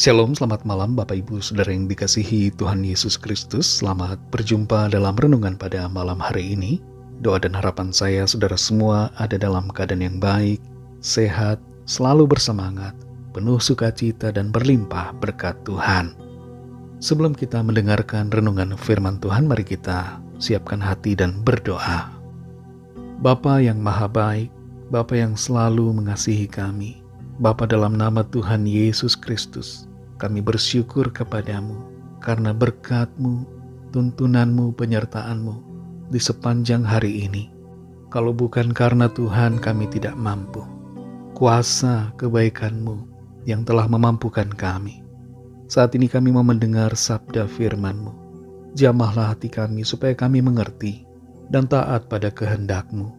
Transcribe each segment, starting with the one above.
Shalom, selamat malam Bapak Ibu Saudara yang dikasihi Tuhan Yesus Kristus. Selamat berjumpa dalam renungan pada malam hari ini. Doa dan harapan saya saudara semua ada dalam keadaan yang baik, sehat, selalu bersemangat, penuh sukacita dan berlimpah berkat Tuhan. Sebelum kita mendengarkan renungan firman Tuhan, mari kita siapkan hati dan berdoa. Bapa yang maha baik, Bapa yang selalu mengasihi kami, Bapa, dalam nama Tuhan Yesus Kristus, kami bersyukur kepadamu karena berkat-Mu, tuntunan-Mu, penyertaan-Mu di sepanjang hari ini. Kalau bukan karena Tuhan, kami tidak mampu. Kuasa kebaikan-Mu yang telah memampukan kami. Saat ini kami mau mendengar sabda firman-Mu. Jamahlah hati kami supaya kami mengerti dan taat pada kehendak-Mu.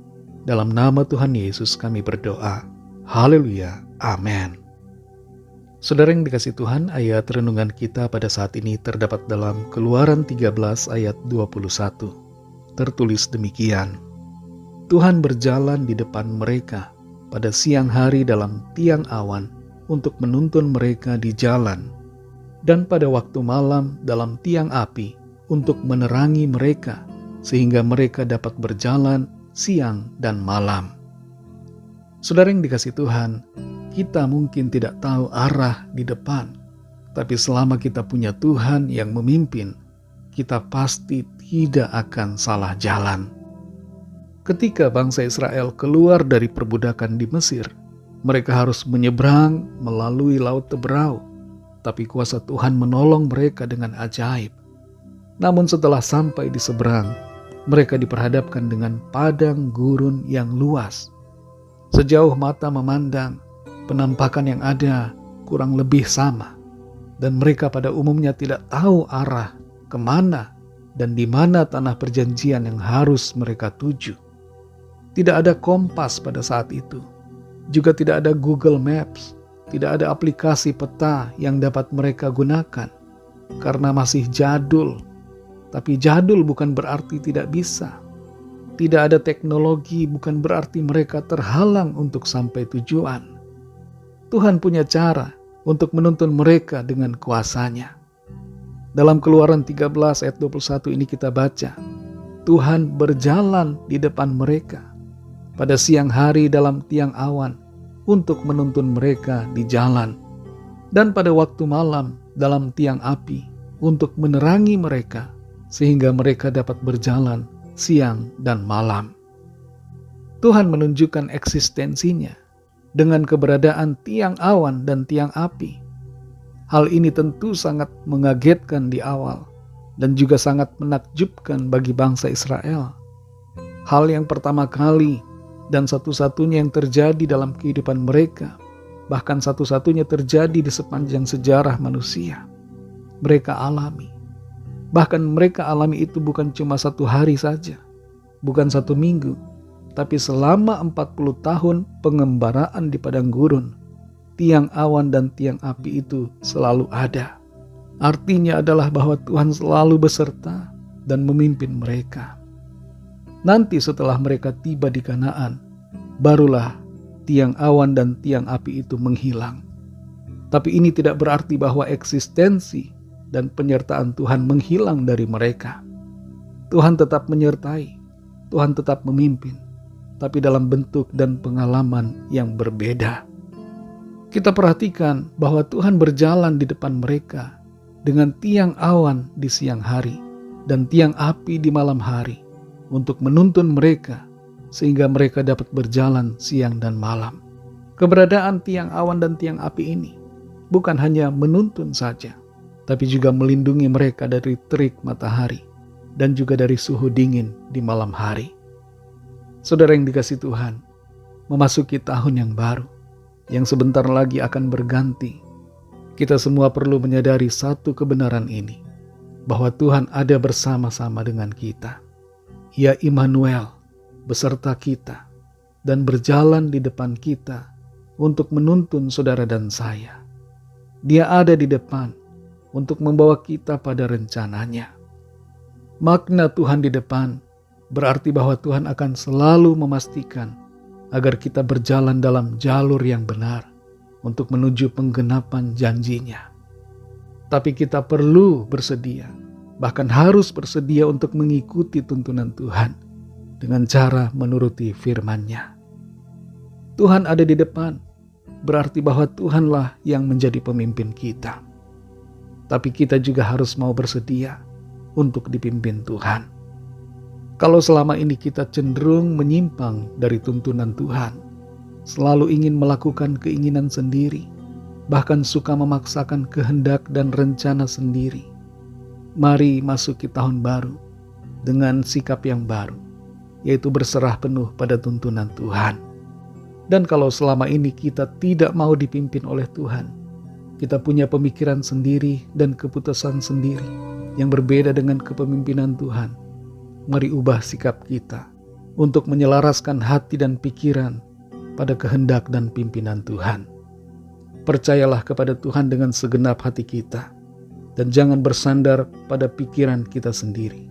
Dalam nama Tuhan Yesus kami berdoa. Haleluya. Amin. Saudara yang dikasihi Tuhan, ayat renungan kita pada saat ini terdapat dalam Keluaran 13 ayat 21. Tertulis demikian. Tuhan berjalan di depan mereka pada siang hari dalam tiang awan untuk menuntun mereka di jalan, dan pada waktu malam dalam tiang api untuk menerangi mereka, sehingga mereka dapat berjalan siang dan malam. Saudara yang dikasihi Tuhan, kita mungkin tidak tahu arah di depan, tapi selama kita punya Tuhan yang memimpin, kita pasti tidak akan salah jalan. Ketika bangsa Israel keluar dari perbudakan di Mesir, mereka harus menyeberang melalui Laut Teberau, tapi kuasa Tuhan menolong mereka dengan ajaib. Namun setelah sampai di seberang, mereka diperhadapkan dengan padang gurun yang luas. Sejauh mata memandang, penampakan yang ada kurang lebih sama, dan mereka pada umumnya tidak tahu arah kemana dan di mana tanah perjanjian yang harus mereka tuju. Tidak ada kompas pada saat itu, juga tidak ada Google Maps, tidak ada aplikasi peta yang dapat mereka gunakan, karena masih jadul. Tapi jadul bukan berarti tidak bisa. Tidak ada teknologi bukan berarti mereka terhalang untuk sampai tujuan. Tuhan punya cara untuk menuntun mereka dengan kuasa-Nya. Dalam Keluaran 13 ayat 21 ini kita baca, Tuhan berjalan di depan mereka pada siang hari dalam tiang awan untuk menuntun mereka di jalan, dan pada waktu malam dalam tiang api untuk menerangi mereka, sehingga mereka dapat berjalan siang dan malam. Tuhan menunjukkan eksistensinya dengan keberadaan tiang awan dan tiang api. Hal ini tentu sangat mengagetkan di awal dan juga sangat menakjubkan bagi bangsa Israel. Hal yang pertama kali dan satu-satunya yang terjadi dalam kehidupan mereka, bahkan satu-satunya terjadi di sepanjang sejarah manusia, mereka alami. Bahkan mereka alami itu bukan cuma satu hari saja, bukan satu minggu, tapi selama 40 tahun pengembaraan di padang gurun, tiang awan dan tiang api itu selalu ada. Artinya adalah bahwa Tuhan selalu beserta dan memimpin mereka. Nanti setelah mereka tiba di Kanaan, barulah tiang awan dan tiang api itu menghilang. Tapi ini tidak berarti bahwa eksistensi dan penyertaan Tuhan menghilang dari mereka. Tuhan tetap menyertai, Tuhan tetap memimpin, tapi dalam bentuk dan pengalaman yang berbeda. Kita perhatikan bahwa Tuhan berjalan di depan mereka dengan tiang awan di siang hari dan tiang api di malam hari untuk menuntun mereka sehingga mereka dapat berjalan siang dan malam. Keberadaan tiang awan dan tiang api ini bukan hanya menuntun saja, tapi juga melindungi mereka dari terik matahari dan juga dari suhu dingin di malam hari. Saudara yang dikasihi Tuhan, memasuki tahun yang baru, yang sebentar lagi akan berganti, kita semua perlu menyadari satu kebenaran ini, bahwa Tuhan ada bersama-sama dengan kita. Ia Immanuel, beserta kita, dan berjalan di depan kita untuk menuntun saudara dan saya. Dia ada di depan untuk membawa kita pada rencananya. Makna Tuhan di depan berarti bahwa Tuhan akan selalu memastikan agar kita berjalan dalam jalur yang benar untuk menuju penggenapan janji-Nya. Tapi kita perlu bersedia, bahkan harus bersedia untuk mengikuti tuntunan Tuhan dengan cara menuruti firman-Nya. Tuhan ada di depan, berarti bahwa Tuhanlah yang menjadi pemimpin kita. Tapi kita juga harus mau bersedia untuk dipimpin Tuhan. Kalau selama ini kita cenderung menyimpang dari tuntunan Tuhan, selalu ingin melakukan keinginan sendiri, bahkan suka memaksakan kehendak dan rencana sendiri, mari masuki tahun baru dengan sikap yang baru, yaitu berserah penuh pada tuntunan Tuhan. Dan kalau selama ini kita tidak mau dipimpin oleh Tuhan, kita punya pemikiran sendiri dan keputusan sendiri yang berbeda dengan kepemimpinan Tuhan, mari ubah sikap kita untuk menyelaraskan hati dan pikiran pada kehendak dan pimpinan Tuhan. Percayalah kepada Tuhan dengan segenap hati kita, dan jangan bersandar pada pikiran kita sendiri,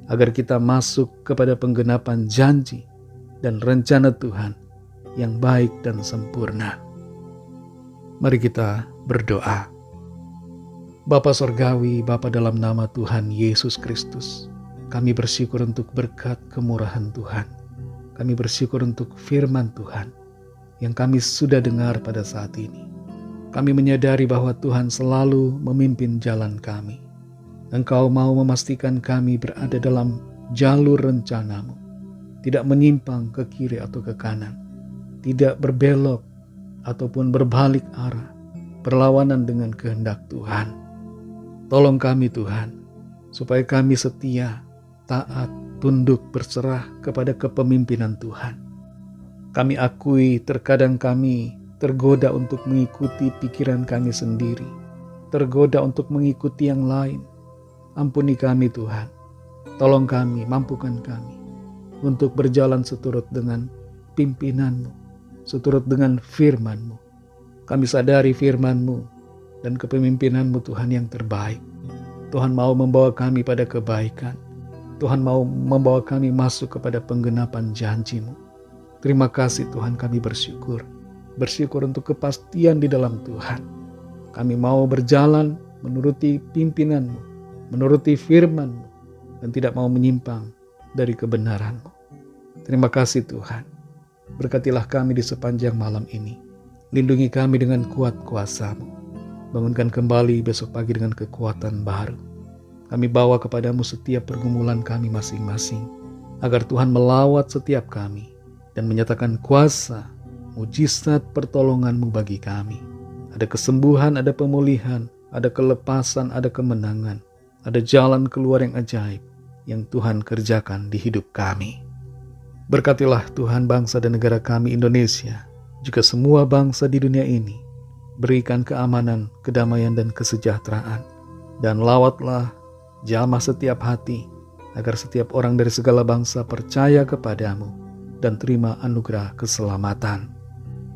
agar kita masuk kepada penggenapan janji dan rencana Tuhan yang baik dan sempurna. Mari kita berdoa. Bapa Sorgawi, Bapa dalam nama Tuhan Yesus Kristus, kami bersyukur untuk berkat kemurahan Tuhan. Kami bersyukur untuk firman Tuhan yang kami sudah dengar pada saat ini. Kami menyadari bahwa Tuhan selalu memimpin jalan kami. Engkau mau memastikan kami berada dalam jalur rencana-Mu, tidak menyimpang ke kiri atau ke kanan, tidak berbelok ataupun berbalik arah, berlawanan dengan kehendak Tuhan. Tolong kami Tuhan, supaya kami setia, taat, tunduk, berserah kepada kepemimpinan Tuhan. Kami akui terkadang kami tergoda untuk mengikuti pikiran kami sendiri, tergoda untuk mengikuti yang lain. Ampuni kami Tuhan, tolong kami, mampukan kami untuk berjalan seturut dengan pimpinan-Mu, seturut dengan firman-Mu. Kami sadari firman-Mu dan kepemimpinan-Mu Tuhan yang terbaik. Tuhan mau membawa kami pada kebaikan. Tuhan mau membawa kami masuk kepada penggenapan janji-Mu. Terima kasih Tuhan, kami bersyukur. Bersyukur untuk kepastian di dalam Tuhan. Kami mau berjalan menuruti pimpinan-Mu, menuruti firman-Mu, dan tidak mau menyimpang dari kebenaran-Mu. Terima kasih Tuhan. Berkatilah kami di sepanjang malam ini. Lindungi kami dengan kuat kuasa-Mu. Bangunkan kembali besok pagi dengan kekuatan baru. Kami bawa kepadamu setiap pergumulan kami masing-masing, agar Tuhan melawat setiap kami dan menyatakan kuasa, mujizat pertolongan-Mu bagi kami. Ada kesembuhan, ada pemulihan, ada kelepasan, ada kemenangan, ada jalan keluar yang ajaib yang Tuhan kerjakan di hidup kami. Berkatilah Tuhan bangsa dan negara kami Indonesia, juga semua bangsa di dunia ini. Berikan keamanan, kedamaian, dan kesejahteraan. Dan lawatlah jamah setiap hati, agar setiap orang dari segala bangsa percaya kepadamu dan terima anugerah keselamatan.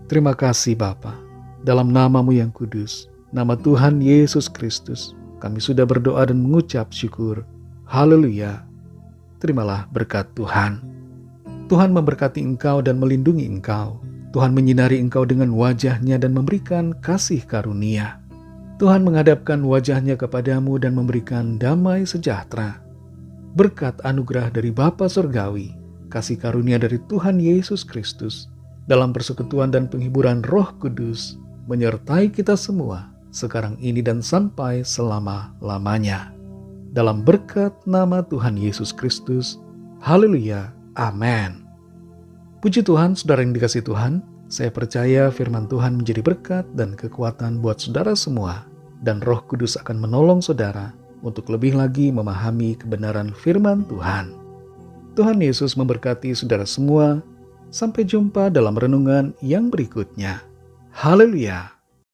Terima kasih Bapa, dalam nama-Mu yang kudus, nama Tuhan Yesus Kristus, kami sudah berdoa dan mengucap syukur. Haleluya. Terimalah berkat Tuhan. Tuhan memberkati engkau dan melindungi engkau. Tuhan menyinari engkau dengan wajah-Nya dan memberikan kasih karunia. Tuhan menghadapkan wajah-Nya kepadamu dan memberikan damai sejahtera. Berkat anugerah dari Bapa Surgawi, kasih karunia dari Tuhan Yesus Kristus, dalam persekutuan dan penghiburan Roh Kudus, menyertai kita semua, sekarang ini dan sampai selama-lamanya. Dalam berkat nama Tuhan Yesus Kristus, haleluya, amin. Puji Tuhan, saudara yang dikasihi Tuhan, saya percaya firman Tuhan menjadi berkat dan kekuatan buat saudara semua, dan Roh Kudus akan menolong saudara untuk lebih lagi memahami kebenaran firman Tuhan. Tuhan Yesus memberkati saudara semua. Sampai jumpa dalam renungan yang berikutnya. Haleluya.